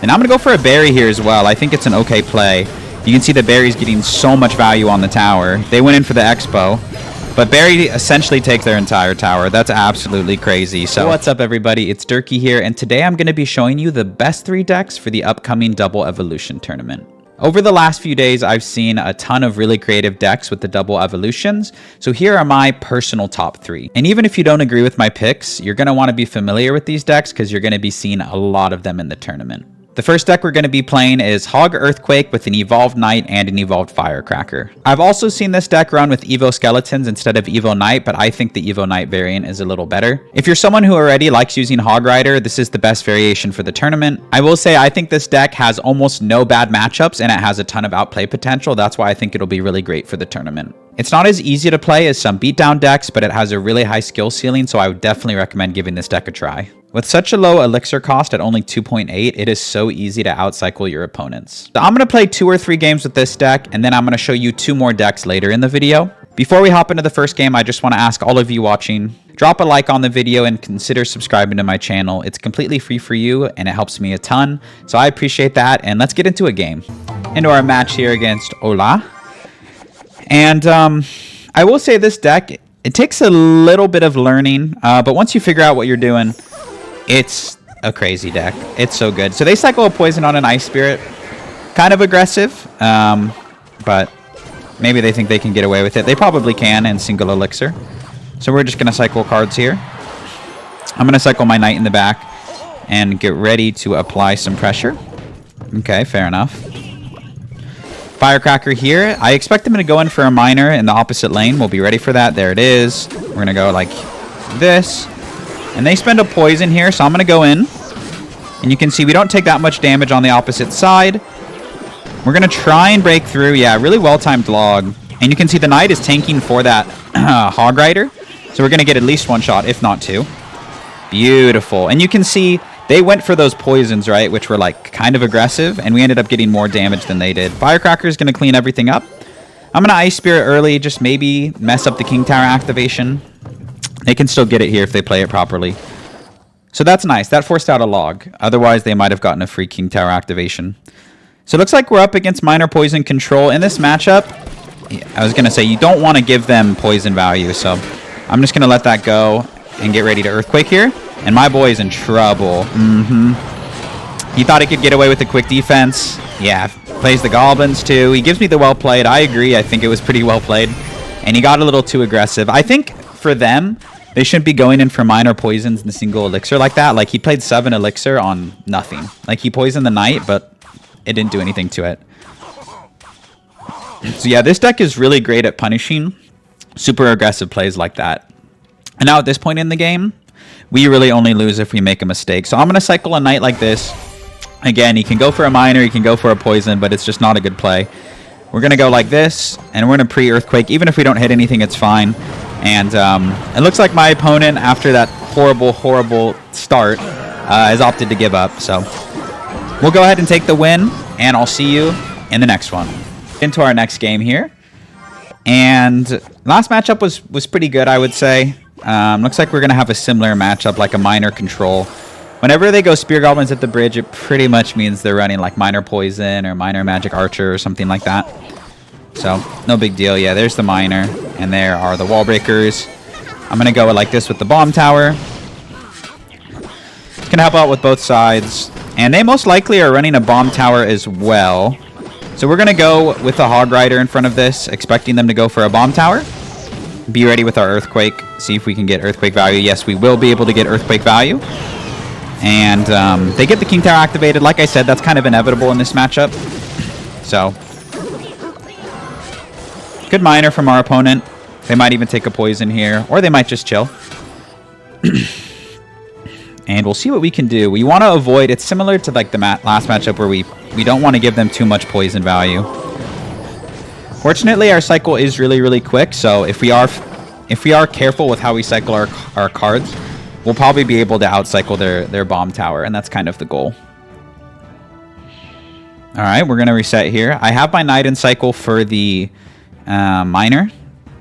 And I'm going to go for a berry here as well. I think it's an okay play. You can see the berry's getting so much value on the tower. They went in for the expo. But berry essentially takes their entire tower. That's absolutely crazy. So what's up, everybody? It's Durkee here. And today I'm going to be showing you the best 3 decks for the upcoming Double Evolution tournament. Over the last few days, I've seen a ton of really creative decks with the double evolutions, so here are my personal top 3. And even if you don't agree with my picks, you're going to want to be familiar with these decks because you're going to be seeing a lot of them in the tournament. The first deck we're going to be playing is Hog Earthquake with an Evolved Knight and an Evolved Firecracker. I've also seen this deck run with Evo Skeletons instead of Evo Knight, but I think the Evo Knight variant is a little better. If you're someone who already likes using Hog Rider, this is the best variation for the tournament. I will say I think this deck has almost no bad matchups and it has a ton of outplay potential. That's why I think it'll be really great for the tournament. It's not as easy to play as some beatdown decks, but it has a really high skill ceiling, so I would definitely recommend giving this deck a try. With such a low elixir cost at only 2.8, it is so easy to outcycle your opponents. So I'm going to play 2 or 3 games with this deck, and then I'm going to show you 2 more decks later in the video. Before we hop into the first game, I just want to ask all of you watching, drop a like on the video and consider subscribing to my channel. It's completely free for you, and it helps me a ton, so I appreciate that, and let's get into a game. Into our match here against Ola. And I will say this deck, it takes a little bit of learning, but once you figure out what you're doing, it's a crazy deck. It's so good. So they cycle a poison on an Ice Spirit. Kind of aggressive, but maybe they think they can get away with it. They probably can in single elixir. So we're just going to cycle cards here. I'm going to cycle my Knight in the back and get ready to apply some pressure. Okay, fair enough. Firecracker here. I expect him to go in for a miner in the opposite lane. We'll be ready for that. There it is. We're going to go like this. And they spend a poison here, so I'm going to go in. And you can see we don't take that much damage on the opposite side. We're going to try and break through. Yeah, really well-timed log. And you can see the Knight is tanking for that Hog Rider. So we're going to get at least 1 shot, if not 2. Beautiful. And you can see they went for those poisons, right, which were like kind of aggressive, and we ended up getting more damage than they did. Firecracker is going to clean everything up. I'm going to Ice Spirit early, just maybe mess up the King Tower activation. They can still get it here if they play it properly. So that's nice. That forced out a log. Otherwise, they might have gotten a free King Tower activation. So it looks like we're up against Minor Poison Control. In this matchup, I was going to say, you don't want to give them poison value, so I'm just going to let that go and get ready to Earthquake here. And my boy is in trouble. He thought he could get away with a quick defense. Yeah, plays the Goblins too. He gives me the well played. I agree. I think it was pretty well played. And he got a little too aggressive. I think for them, they shouldn't be going in for minor poisons in the single elixir like that. Like, he played 7 elixir on nothing. Like, he poisoned the Knight, but it didn't do anything to it. So yeah, this deck is really great at punishing super aggressive plays like that. And now at this point in the game, we really only lose if we make a mistake. So I'm going to cycle a Knight like this. Again, he can go for a miner, he can go for a poison, but it's just not a good play. We're going to go like this, and we're going to pre-Earthquake. Even if we don't hit anything, it's fine. And it looks like my opponent, after that horrible, horrible start, has opted to give up. So we'll go ahead and take the win, and I'll see you in the next one. Into our next game here. And last matchup was pretty good, I would say. Looks like we're going to have a similar matchup, like a Minor Control. Whenever they go Spear Goblins at the bridge, it pretty much means they're running like Minor Poison or Minor Magic Archer or something like that. So, no big deal. Yeah, there's the Miner, and there are the Wall Breakers. I'm going to go like this with the Bomb Tower. It's going to help out with both sides. And they most likely are running a Bomb Tower as well. So we're going to go with the Hog Rider in front of this, expecting them to go for a Bomb Tower. Be ready with our Earthquake. See if we can get Earthquake value. Yes, we will be able to get Earthquake value. And they get the King Tower activated. Like I said, that's kind of inevitable in this matchup. So, good miner from our opponent. They might even take a poison here, or they might just chill. And we'll see what we can do. We want to avoid, it's similar to like the last matchup where we don't want to give them too much poison value. Fortunately, our cycle is really, really quick, so if we are careful with how we cycle our cards, we'll probably be able to outcycle their Bomb Tower, and that's kind of the goal. All right, we're going to reset here. I have my Knight in cycle for the Miner,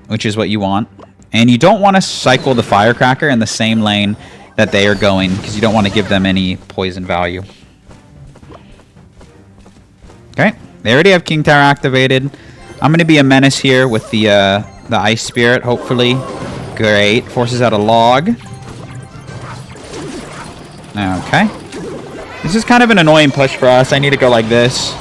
which is what you want. And you don't want to cycle the Firecracker in the same lane that they are going, because you don't want to give them any poison value. They already have King Tower activated. I'm going to be a menace here with the Ice Spirit, hopefully. Great. Forces out a log. Okay. This is kind of an annoying push for us. I need to go like this.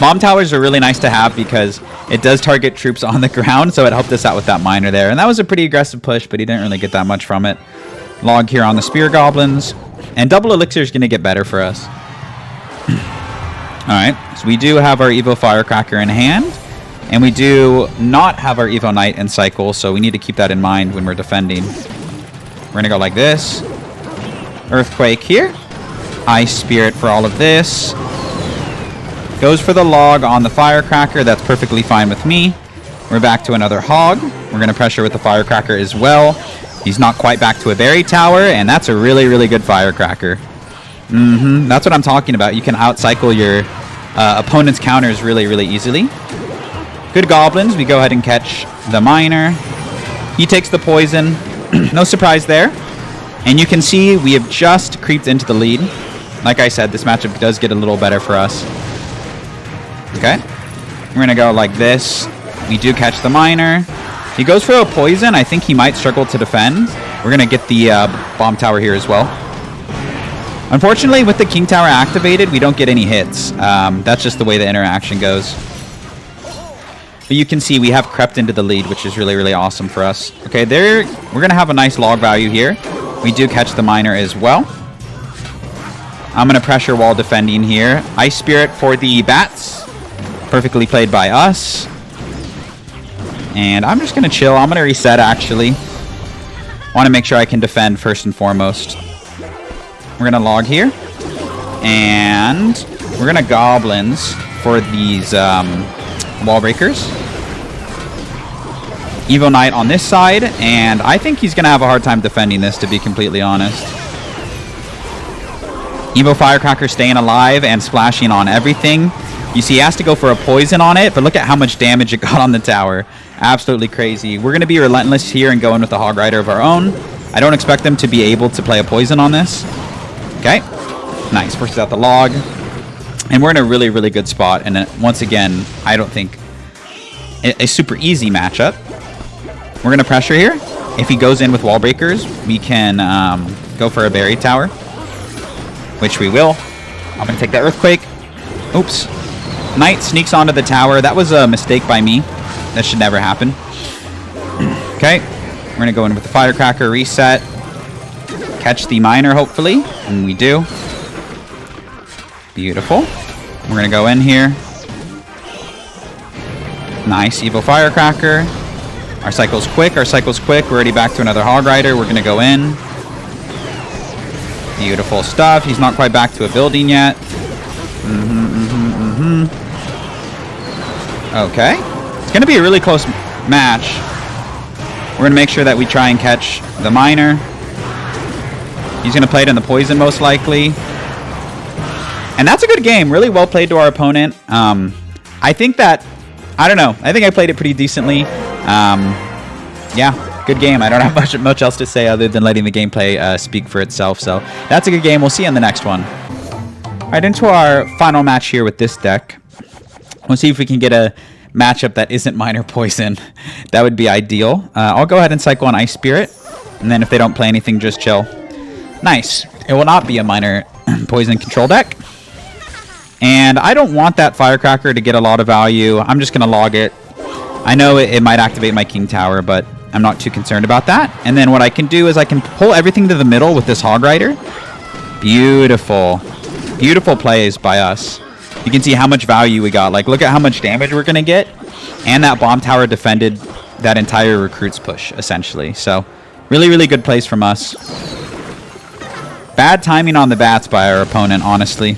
Bomb towers are really nice to have because it does target troops on the ground, so it helped us out with that miner there. And that was a pretty aggressive push, but he didn't really get that much from it. Log here on the Spear Goblins. And double elixir is going to get better for us. Alright, so we do have our Evo Firecracker in hand. And we do not have our Evo Knight in cycle, so we need to keep that in mind when we're defending. We're going to go like this. Earthquake here. Ice Spirit for all of this. Goes for the log on the Firecracker. That's perfectly fine with me. We're back to another hog. We're going to pressure with the Firecracker as well. He's not quite back to a berry tower, and that's a really, really good Firecracker. That's what I'm talking about. You can outcycle your opponent's counters really, really easily. Good goblins. We go ahead and catch the miner. He takes the poison. No surprise there. And you can see we have just creeped into the lead. Like I said, this matchup does get a little better for us. Okay. We're going to go like this. We do catch the miner. He goes for a poison. I think he might struggle to defend. We're going to get the bomb tower here as well. Unfortunately, with the King Tower activated, we don't get any hits. That's just the way the interaction goes. But you can see we have crept into the lead, which is really, really awesome for us. Okay, there we're going to have a nice log value here. We do catch the miner as well. I'm going to pressure while defending here. Ice Spirit for the bats. Perfectly played by us. And I'm just going to chill. I'm going to reset, actually. Want to make sure I can defend first and foremost. We're going to log here. And we're going to goblins for these wall breakers. Evo Knight on this side. And I think he's going to have a hard time defending this, to be completely honest. Evo Firecracker staying alive and splashing on everything. You see, he has to go for a poison on it, but look at how much damage it got on the tower. Absolutely crazy. We're going to be relentless here and go in with a Hog Rider of our own. I don't expect them to be able to play a poison on this. Okay. Nice. Forces out the log. And we're in a really, really good spot. And once again, I don't think a super easy matchup. We're going to pressure here. If he goes in with wall breakers, we can go for a berry tower, which we will. I'm going to take that earthquake. Oops. Knight sneaks onto the tower. That was a mistake by me. That should never happen. Okay. We're going to go in with the Firecracker, reset. Catch the miner, hopefully. And we do. Beautiful. We're going to go in here. Nice. Evo Firecracker. Our cycle's quick. Our cycle's quick. We're already back to another Hog Rider. We're going to go in. Beautiful stuff. He's not quite back to a building yet. Okay. It's going to be a really close match. We're going to make sure that we try and catch the miner. He's going to play it in the poison most likely. And that's a good game. Really well played to our opponent. I think that, I don't know. I think I played it pretty decently. Yeah, good game. I don't have much else to say other than letting the gameplay speak for itself. So that's a good game. We'll see you in the next one. All right, into our final match here with this deck. We'll see if we can get a matchup that isn't Miner Poison. That would be ideal. I'll go ahead and cycle on Ice Spirit. And then if they don't play anything, just chill. Nice. It will not be a Miner Poison control deck. And I don't want that Firecracker to get a lot of value. I'm just going to log it. I know it might activate my King Tower, but I'm not too concerned about that. And then what I can do is I can pull everything to the middle with this Hog Rider. Beautiful. Beautiful plays by us. You can see how much value we got. Like, look at how much damage we're going to get. And that bomb tower defended that entire recruit's push, essentially. So, really, really good plays from us. Bad timing on the bats by our opponent, honestly.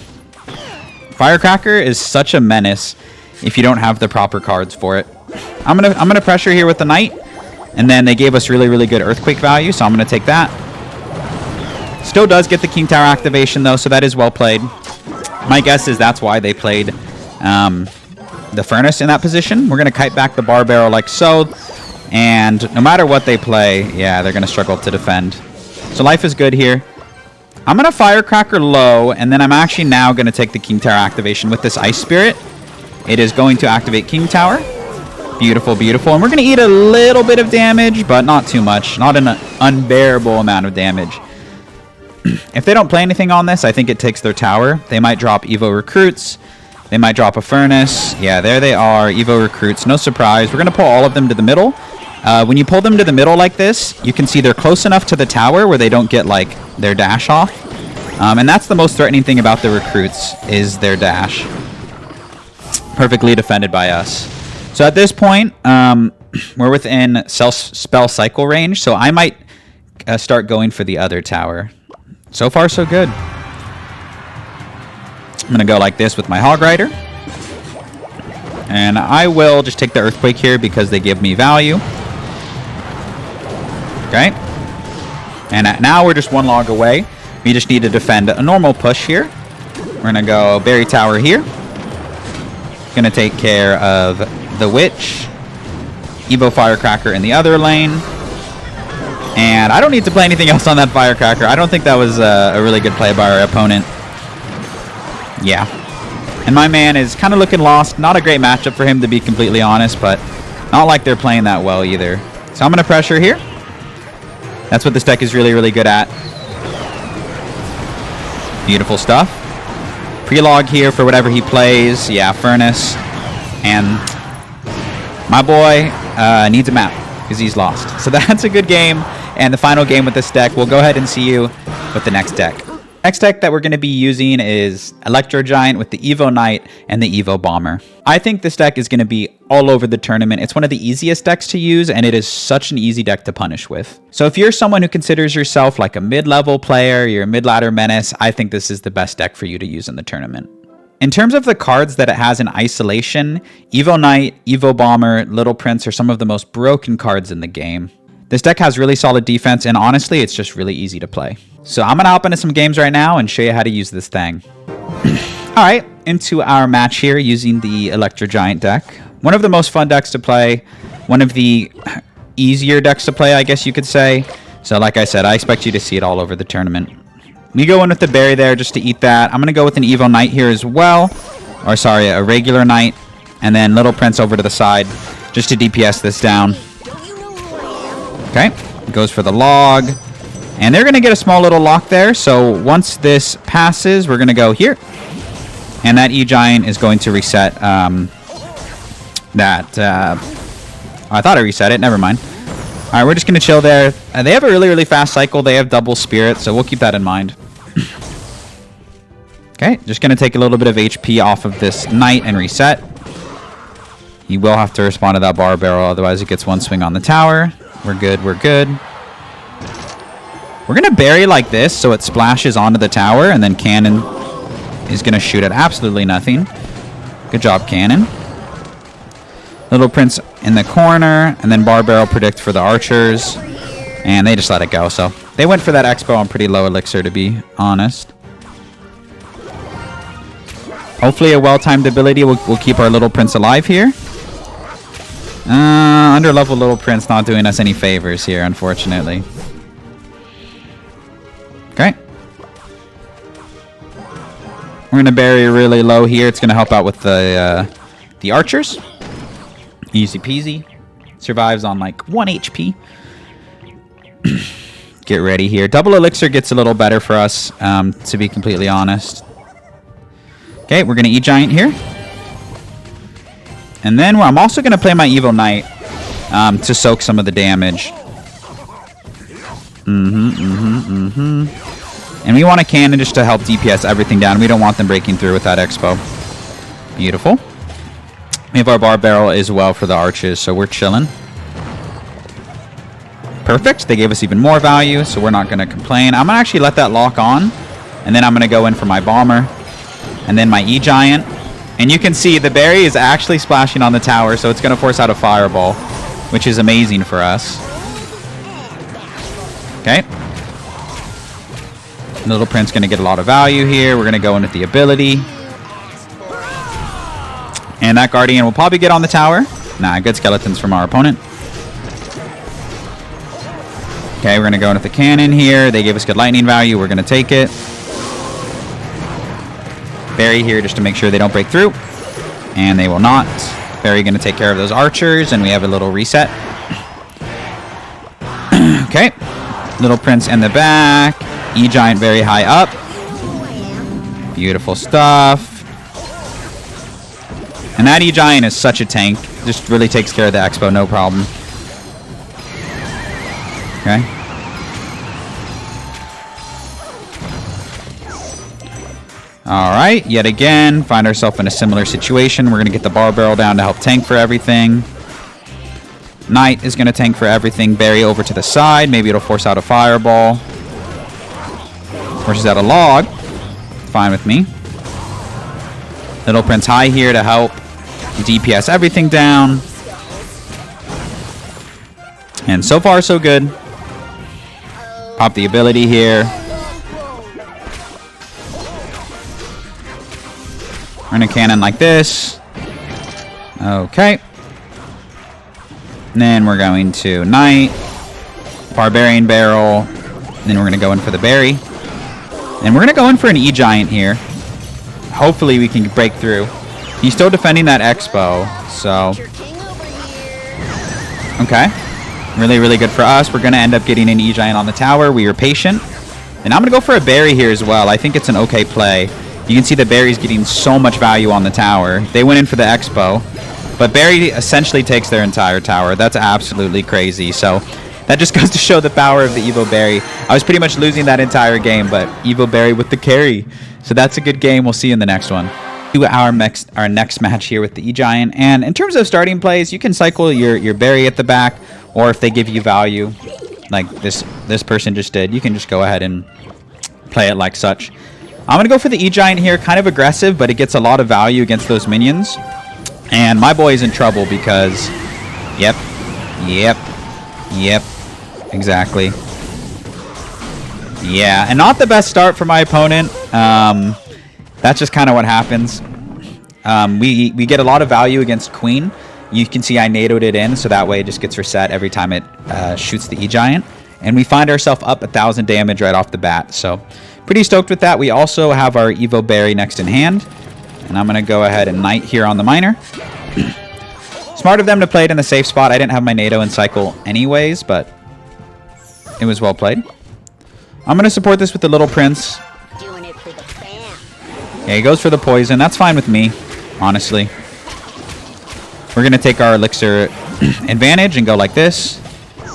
Firecracker is such a menace if you don't have the proper cards for it. I'm gonna pressure here with the Knight. And then they gave us really, really good Earthquake value, so I'm going to take that. Still does get the King Tower activation, though, so that is well played. My guess is that's why they played the Furnace in that position. We're going to kite back the Bar Barrel like so. And no matter what they play, yeah, they're going to struggle to defend. So life is good here. I'm going to Firecracker low, and then I'm actually now going to take the King Tower activation with this Ice Spirit. It is going to activate King Tower. Beautiful, beautiful. And we're going to eat a little bit of damage, but not too much. Not an unbearable amount of damage. If they don't play anything on this, I think it takes their tower. They might drop Evo Recruits. They might drop a Furnace. Yeah, there they are, Evo Recruits. No surprise. We're going to pull all of them to the middle. When you pull them to the middle like this, you can see they're close enough to the tower where they don't get, like, their dash off. And that's the most threatening thing about the Recruits, is their dash. Perfectly defended by us. So at this point, we're within spell cycle range, so I might start going for the other tower. So far, so good. I'm going to go like this with my Hog Rider. And I will just take the Earthquake here because they give me value. Okay. And now we're just one log away. We just need to defend a normal push here. We're going to go Berry Tower here. Going to take care of the Witch. Evo Firecracker in the other lane. And I don't need to play anything else on that Firecracker. I don't think that was a really good play by our opponent. Yeah. And my man is kind of looking lost. Not a great matchup for him, to be completely honest, but not like they're playing that well either. So I'm going to pressure here. That's what this deck is really, really good at. Beautiful stuff. Prelog here for whatever he plays. Yeah, Furnace. And my boy needs a map because he's lost. So that's a good game. And the final game with this deck. We'll go ahead and see you with the next deck. Next deck that we're going to be using is Electro Giant with the Evo Knight and the Evo Bomber. I think this deck is going to be all over the tournament. It's one of the easiest decks to use, and it is such an easy deck to punish with. So if you're someone who considers yourself like a mid-level player, you're a mid-ladder menace, I think this is the best deck for you to use in the tournament. In terms of the cards that it has in isolation, Evo Knight, Evo Bomber, Little Prince are some of the most broken cards in the game. This deck has really solid defense, and honestly, it's just really easy to play. So I'm going to hop into some games right now and show you how to use this thing. All right, into our match here using the Electro Giant deck. One of the most fun decks to play. One of the easier decks to play, I guess you could say. So like I said, I expect you to see it all over the tournament. We go in with the Berry there just to eat that. I'm going to go with an Evo Knight here as well. Or sorry, a regular Knight. And then Little Prince over to the side just to DPS this down. Okay, goes for the log. And they're going to get a small little lock there. So once this passes, we're going to go here. And that E-Giant is going to reset I thought I reset it. Never mind. All right, we're just going to chill there. They have a really, really fast cycle. They have double Spirit, so we'll keep that in mind. Okay, just going to take a little bit of HP off of this Knight and reset. He will have to respond to that Bar Barrel, otherwise it gets one swing on the tower. We're good, we're good. We're going to Berry like this so it splashes onto the tower, and then Cannon is going to shoot at absolutely nothing. Good job, Cannon. Little Prince in the corner, and then Bar Barrel predict for the archers. And they just let it go, so they went for that Expo on pretty low elixir, to be honest. Hopefully a well-timed ability will keep our Little Prince alive here. Under-level Little Prince not doing us any favors here, unfortunately. Okay. We're going to Berry really low here. It's going to help out with the archers. Easy peasy. Survives on like 1 HP. Get ready here. Double elixir gets a little better for us, to be completely honest. Okay, we're going to E-Giant here. And then I'm also going to play my Evo Knight to soak some of the damage. And we want a Cannon just to help DPS everything down. We don't want them breaking through with that Expo. Beautiful. We have our Bar Barrel as well for the arches, so we're chilling. Perfect. They gave us even more value, so we're not going to complain. I'm going to actually let that lock on, and then I'm going to go in for my Bomber, and then my E-Giant. And you can see the Berry is actually splashing on the tower, so it's going to force out a Fireball, which is amazing for us. Okay. Little Prince going to get a lot of value here. We're going to go in with the ability. And that Guardian will probably get on the tower. Nah, good skeletons from our opponent. Okay, we're going to go in with the cannon here. They gave us good lightning value. We're going to take it. Barry here just to make sure they don't break through. And they will not. Barry going to take care of those archers, and we have a little reset. Okay. Little Prince in the back. E-Giant very high up. Beautiful stuff. And that E-Giant is such a tank. Just really takes care of the Expo, no problem. Okay. Alright, yet again, find ourselves in a similar situation. We're going to get the bar barrel down to help tank for everything. Knight is going to tank for everything. Barry over to the side. Maybe it'll force out a fireball. Forces out a log. Fine with me. Little Prince high here to help DPS everything down. And so far, so good. Pop the ability here. Run a cannon like this. Okay. And then we're going to Knight. Barbarian Barrel. Then we're going to go in for the Berry. And we're going to go in for an E-Giant here. Hopefully we can break through. He's still defending that Expo. So. Okay. Really, really good for us. We're going to end up getting an E-Giant on the tower. We were patient. And I'm going to go for a Berry here as well. I think it's an okay play. You can see the Barry's getting so much value on the tower. They went in for the Expo. But Barry essentially takes their entire tower. That's absolutely crazy. So that just goes to show the power of the Evo Barry. I was pretty much losing that entire game, but Evo Barry with the carry. So that's a good game. We'll see you in the next one. Do our next match here with the E-Giant. And in terms of starting plays, you can cycle your Barry at the back, or if they give you value, like this person just did, you can just go ahead and play it like such. I'm going to go for the E-Giant here. Kind of aggressive, but it gets a lot of value against those minions. And my boy is in trouble because... Yep. Exactly. Yeah, and not the best start for my opponent. That's just kind of what happens. We get a lot of value against Queen. You can see I NATO'd it in, so that way it just gets reset every time it shoots the E-Giant. And we find ourselves up 1,000 damage right off the bat. So, pretty stoked with that. We also have our Evo Barry next in hand. And I'm going to go ahead and Knight here on the Miner. Smart of them to play it in the safe spot. I didn't have my NATO in cycle anyways, but it was well played. I'm going to support this with the Little Prince. Yeah, he goes for the poison. That's fine with me, honestly. We're going to take our elixir advantage and go like this.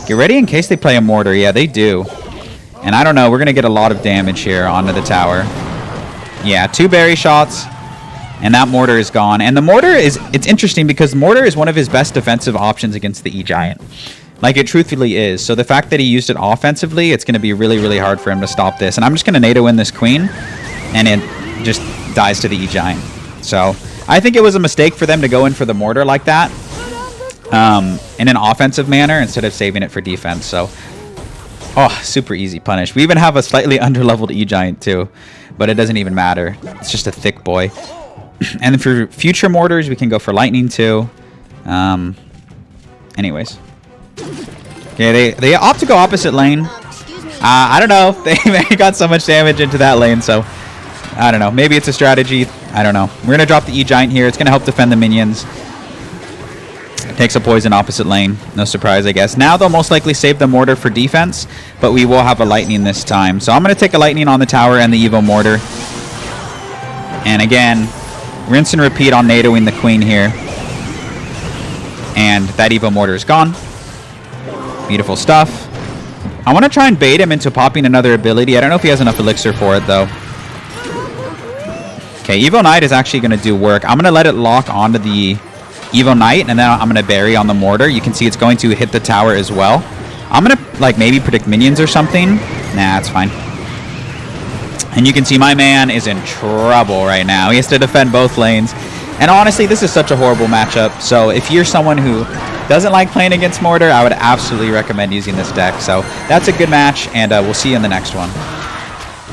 Get ready in case they play a mortar. Yeah, they do. And I don't know. We're going to get a lot of damage here onto the tower. Yeah, 2 berry shots. And that mortar is gone. And the mortar is... It's interesting because mortar is one of his best defensive options against the E-Giant. Like, it truthfully is. So the fact that he used it offensively, it's going to be really, really hard for him to stop this. And I'm just going to NATO in this Queen. And it just dies to the E-Giant. So I think it was a mistake for them to go in for the mortar like that. In an offensive manner instead of saving it for defense. So... Oh, super easy punish. We even have a slightly underleveled E-Giant too. But it doesn't even matter. It's just a thick boy. And then for future mortars, we can go for lightning too. Anyways. Okay, they opt to go opposite lane. I don't know. They got so much damage into that lane, so... I don't know. Maybe it's a strategy. I don't know. We're going to drop the E-Giant here. It's going to help defend the minions. Takes a poison opposite lane. No surprise, I guess. Now they'll most likely save the mortar for defense, but we will have a lightning this time. So I'm going to take a lightning on the tower and the Evo mortar. And again, rinse and repeat on NATOing the Queen here. And that Evo mortar is gone. Beautiful stuff. I want to try and bait him into popping another ability. I don't know if he has enough elixir for it, though. Okay, Evo Knight is actually going to do work. I'm going to let it lock onto the Evo Knight, and then I'm going to Berry on the mortar. You can see it's going to hit the tower as well. I'm going to, like, maybe predict minions or something. Nah, it's fine. And you can see my man is in trouble right now. He has to defend both lanes. And honestly, this is such a horrible matchup. So if you're someone who doesn't like playing against mortar, I would absolutely recommend using this deck. So that's a good match, and we'll see you in the next one.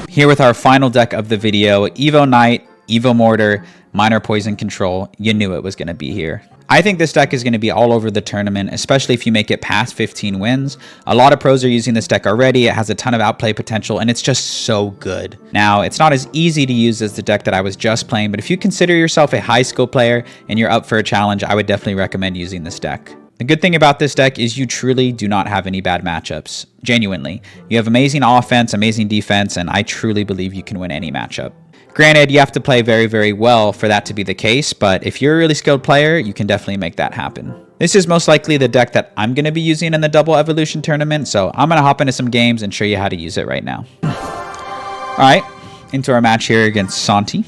Here with our final deck of the video, Evo Knight, Evo Mortar, Minor Poison Control. You knew it was going to be here. I think this deck is going to be all over the tournament, especially if you make it past 15 wins. A lot of pros are using this deck already. It has a ton of outplay potential, and it's just so good. Now, it's not as easy to use as the deck that I was just playing, but if you consider yourself a high skill player and you're up for a challenge, I would definitely recommend using this deck. The good thing about this deck is you truly do not have any bad matchups. Genuinely. You have amazing offense, amazing defense, and I truly believe you can win any matchup. Granted, you have to play very, very well for that to be the case, but if you're a really skilled player, you can definitely make that happen. This is most likely the deck that I'm going to be using in the Double Evolution tournament, so I'm going to hop into some games and show you how to use it right now. Alright, into our match here against Santi.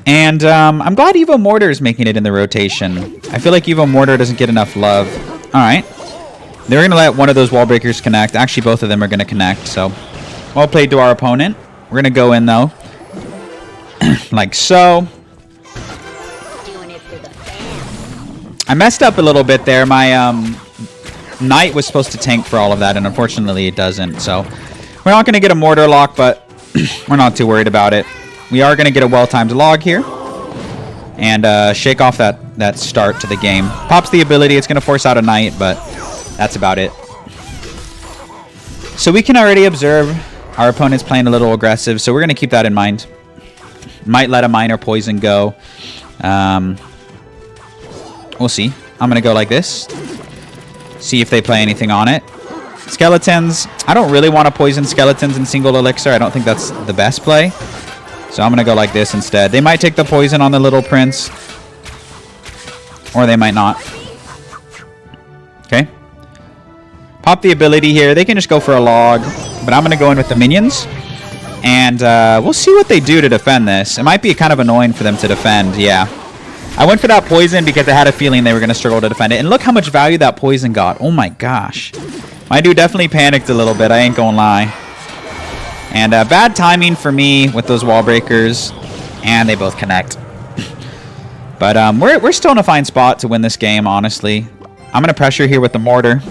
And I'm glad Evo Mortar is making it in the rotation. I feel like Evo Mortar doesn't get enough love. Alright, they're going to let one of those wall breakers connect. Actually, both of them are going to connect, so well played to our opponent. We're going to go in, though, like so. I messed up a little bit there. My Knight was supposed to tank for all of that, and unfortunately it doesn't. So we're not going to get a mortar lock, but we're not too worried about it. We are going to get a well-timed log here and shake off that start to the game. Pops the ability. It's going to force out a Knight, but that's about it. So we can already observe our opponent's playing a little aggressive, so we're going to keep that in mind. Might let a minor poison go. We'll see. I'm going to go like this. See if they play anything on it. Skeletons. I don't really want to poison skeletons in single elixir. I don't think that's the best play. So I'm going to go like this instead. They might take the poison on the little prince. Or they might not. Okay. Pop the ability here. They can just go for a log. But I'm going to go in with the minions. And we'll see what they do to defend this. It might be kind of annoying for them to defend. Yeah. I went for that poison because I had a feeling they were going to struggle to defend it. And look how much value that poison got. Oh my gosh. My dude definitely panicked a little bit. I ain't going to lie. And bad timing for me with those wall breakers. And they both connect. But we're still in a fine spot to win this game, honestly. I'm going to pressure here with the mortar.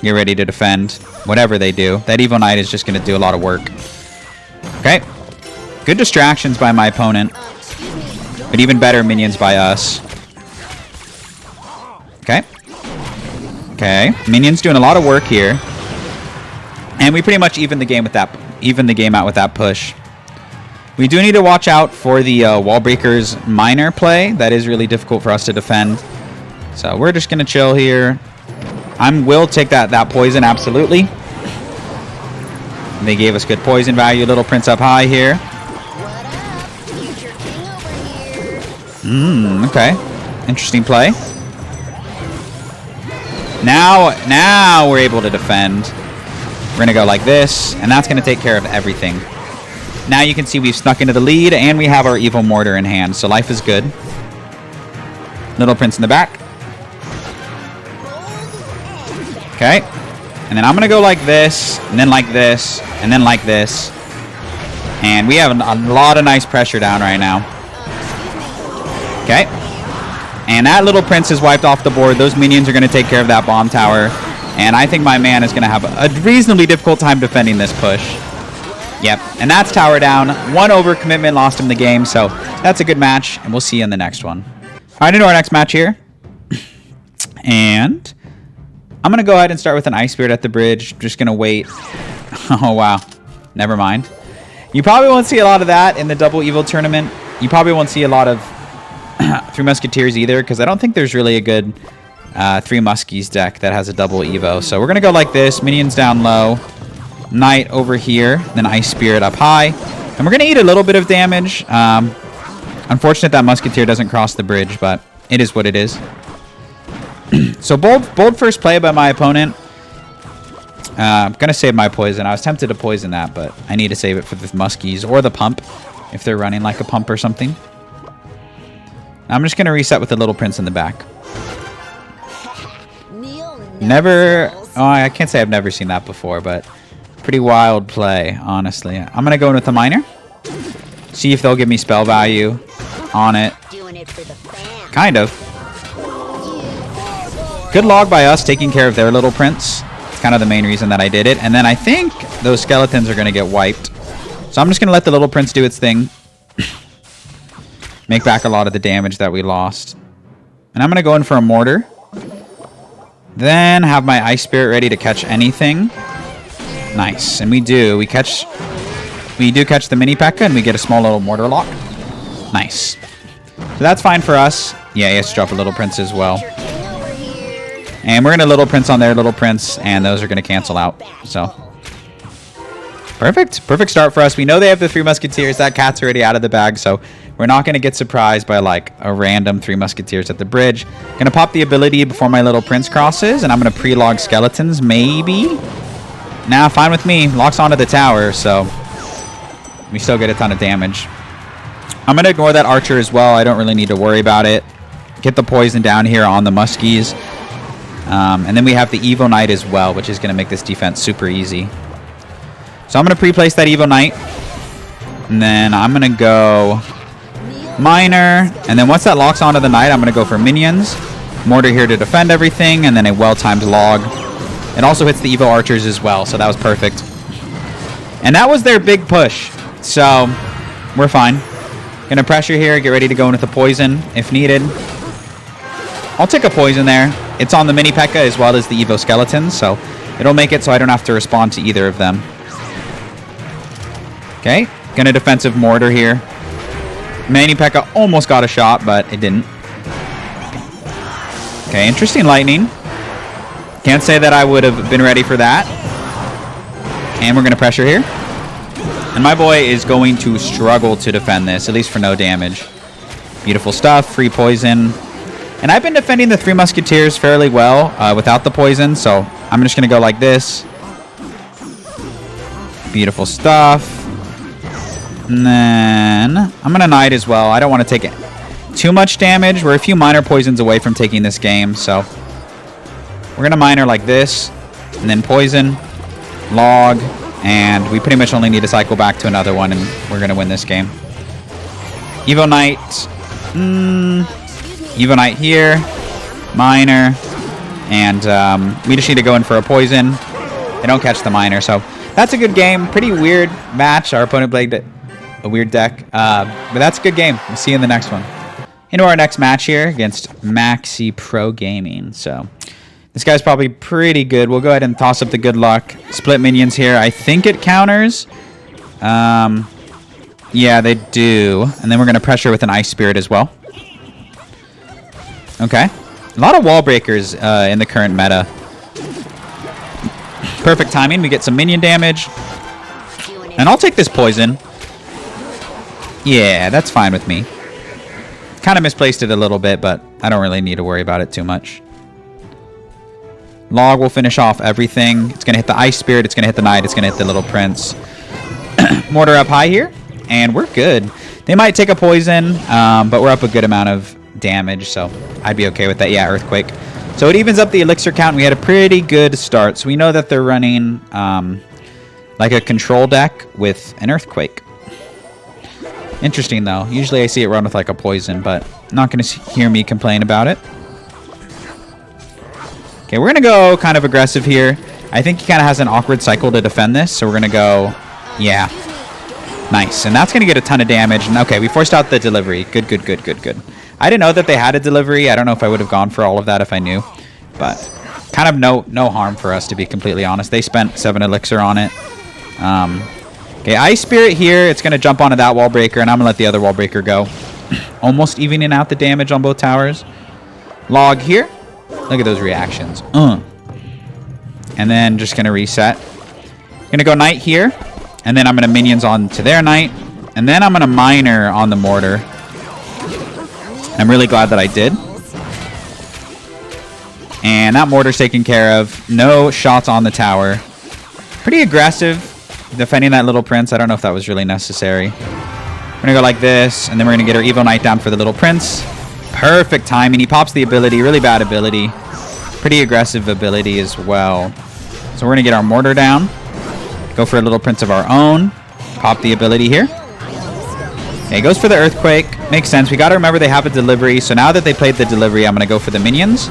Get ready to defend whatever they do. That Evo Knight is just going to do a lot of work. Okay. Good distractions by my opponent. But even better minions by us. Okay. Okay. Minions doing a lot of work here. And we pretty much evened the game out with that push. We do need to watch out for the wall breakers minor play. That is really difficult for us to defend. So we're just going to chill here. Will take that poison, absolutely. They gave us good poison value. Little Prince up high here. Okay. Interesting play. Now we're able to defend. We're going to go like this, and that's going to take care of everything. Now you can see we've snuck into the lead, and we have our Evil Mortar in hand, so life is good. Little Prince in the back. Okay. And then I'm going to go like this, and then like this, and then like this. And we have a lot of nice pressure down right now. Okay. And that Little Prince is wiped off the board. Those minions are going to take care of that bomb tower. And I think my man is going to have a reasonably difficult time defending this push. Yep. And that's tower down. One overcommitment lost him the game. So that's a good match. And we'll see you in the next one. All right, into our next match here. And I'm going to go ahead and start with an Ice Spirit at the bridge. Just going to wait. Oh, wow. Never mind. You probably won't see a lot of that in the Double Evil tournament. You probably won't see a lot of Three Musketeers either, because I don't think there's really a good Three Muskies deck that has a double Evo. So we're going to go like this. Minions down low. Knight over here. Then Ice Spirit up high. And we're going to eat a little bit of damage. Unfortunate that Musketeer doesn't cross the bridge, but it is what it is. So bold first play by my opponent. I'm going to save my poison. I was tempted to poison that, but I need to save it for the Muskies or the pump if they're running like a pump or something. I'm just going to reset with the Little Prince in the back. Never... Oh, I can't say I've never seen that before, but pretty wild play, honestly. I'm going to go in with the Miner. See if they'll give me spell value on it. Kind of. Good log by us taking care of their Little Prince. It's kind of the main reason that I did it. And then I think those skeletons are going to get wiped. So I'm just going to let the Little Prince do its thing. Make back a lot of the damage that we lost. And I'm going to go in for a mortar. Then have my Ice Spirit ready to catch anything. Nice. And we do. We do catch the mini P.E.K.K.A. and we get a small little mortar lock. Nice. So that's fine for us. Yeah, he has to drop a Little Prince as well. And we're going to Little Prince on their Little Prince, and those are going to cancel out. So, perfect. Perfect start for us. We know they have the 3 Musketeers. That cat's already out of the bag, so we're not going to get surprised by, like, a random 3 Musketeers at the bridge. Going to pop the ability before my Little Prince crosses, and I'm going to pre-log Skeletons, maybe? Nah, fine with me. Locks onto the tower, so we still get a ton of damage. I'm going to ignore that Archer as well. I don't really need to worry about it. Get the poison down here on the Muskies. And then we have the Evo Knight as well, which is going to make this defense super easy. So I'm going to pre-place that Evo Knight. And then I'm going to go Miner. And then once that locks onto the Knight, I'm going to go for Minions. Mortar here to defend everything. And then a well-timed log. It also hits the Evo Archers as well, so that was perfect. And that was their big push. So we're fine. Going to pressure here. Get ready to go in with the poison if needed. I'll take a poison there. It's on the mini P.E.K.K.A. as well as the Evo Skeletons, so it'll make it so I don't have to respond to either of them. Okay, gonna defensive mortar here. Mini P.E.K.K.A. almost got a shot, but it didn't. Okay, interesting lightning. Can't say that I would have been ready for that. And we're gonna pressure here. And my boy is going to struggle to defend this, at least for no damage. Beautiful stuff, free poison. And I've been defending the 3 Musketeers fairly well without the poison, so I'm just going to go like this. Beautiful stuff. And then I'm going to Knight as well. I don't want to take too much damage. We're a few minor poisons away from taking this game, so we're going to Miner like this, and then poison, log, and we pretty much only need to cycle back to another one, and we're going to win this game. Evo Knight. Evo Knight here, Miner, and we just need to go in for a poison. They don't catch the Miner, so that's a good game. Pretty weird match. Our opponent played a weird deck, but that's a good game. We'll see you in the next one. Into our next match here against Maxi Pro Gaming. So this guy's probably pretty good. We'll go ahead and toss up the good luck. Split minions here. I think it counters. Yeah, they do. And then we're going to pressure with an Ice Spirit as well. Okay. A lot of wall breakers in the current meta. Perfect timing. We get some minion damage. And I'll take this poison. Yeah, that's fine with me. Kind of misplaced it a little bit, but I don't really need to worry about it too much. Log will finish off everything. It's going to hit the Ice Spirit. It's going to hit the Knight. It's going to hit the Little Prince. Mortar up high here. And we're good. They might take a poison, but we're up a good amount of damage, so I'd be okay with that. Yeah, Earthquake. So it evens up the elixir count. We had a pretty good start. So we know that they're running like a control deck with an Earthquake. Interesting, though. Usually I see it run with like a poison, but not going to hear me complain about it. Okay, we're going to go kind of aggressive here. I think he kind of has an awkward cycle to defend this, so we're going to go, yeah. Nice, and that's going to get a ton of damage. And okay, we forced out the delivery. Good, good, good, good, good. I didn't know that they had a delivery. I don't know if I would have gone for all of that if I knew. But kind of no harm for us, to be completely honest. They spent 7 elixir on it. Okay, Ice Spirit here. It's going to jump onto that wall breaker, and I'm going to let the other wall breaker go. Almost evening out the damage on both towers. Log here. Look at those reactions. And then just going to reset. Going to go Knight here. And then I'm going to minions on to their Knight. And then I'm going to Miner on the mortar. I'm really glad that I did. And that mortar's taken care of. No shots on the tower. Pretty aggressive defending that Little Prince. I don't know if that was really necessary. We're going to go like this. And then we're going to get our Evo Knight down for the Little Prince. Perfect timing. He pops the ability. Really bad ability. Pretty aggressive ability as well. So we're going to get our mortar down. Go for a Little Prince of our own. Pop the ability here. Okay, goes for the Earthquake. Makes sense. We got to remember they have a delivery. So now that they played the delivery, I'm going to go for the minions.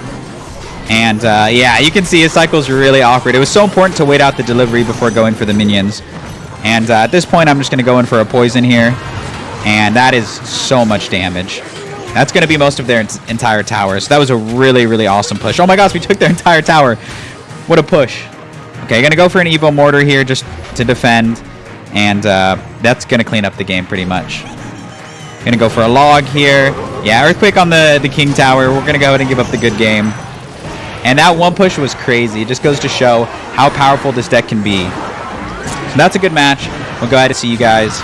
And yeah, you can see his cycle's really awkward. It was so important to wait out the delivery before going for the minions. And at this point, I'm just going to go in for a poison here. And that is so much damage. That's going to be most of their entire tower. So that was a really, really awesome push. Oh my gosh, we took their entire tower. What a push. Okay, going to go for an Evo Mortar here just to defend. And that's going to clean up the game pretty much. Going to go for a log here. Yeah, Earthquake on the King Tower. We're going to go ahead and give up the good game. And that one push was crazy. It just goes to show how powerful this deck can be. So that's a good match. We'll go ahead and see you guys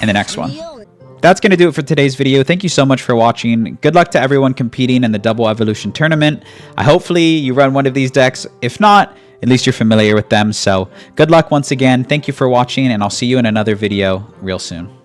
in the next one. That's going to do it for today's video. Thank you so much for watching. Good luck to everyone competing in the Double Evolution Tournament. Hopefully you run one of these decks. If not, at least you're familiar with them. So good luck once again. Thank you for watching, and I'll see you in another video real soon.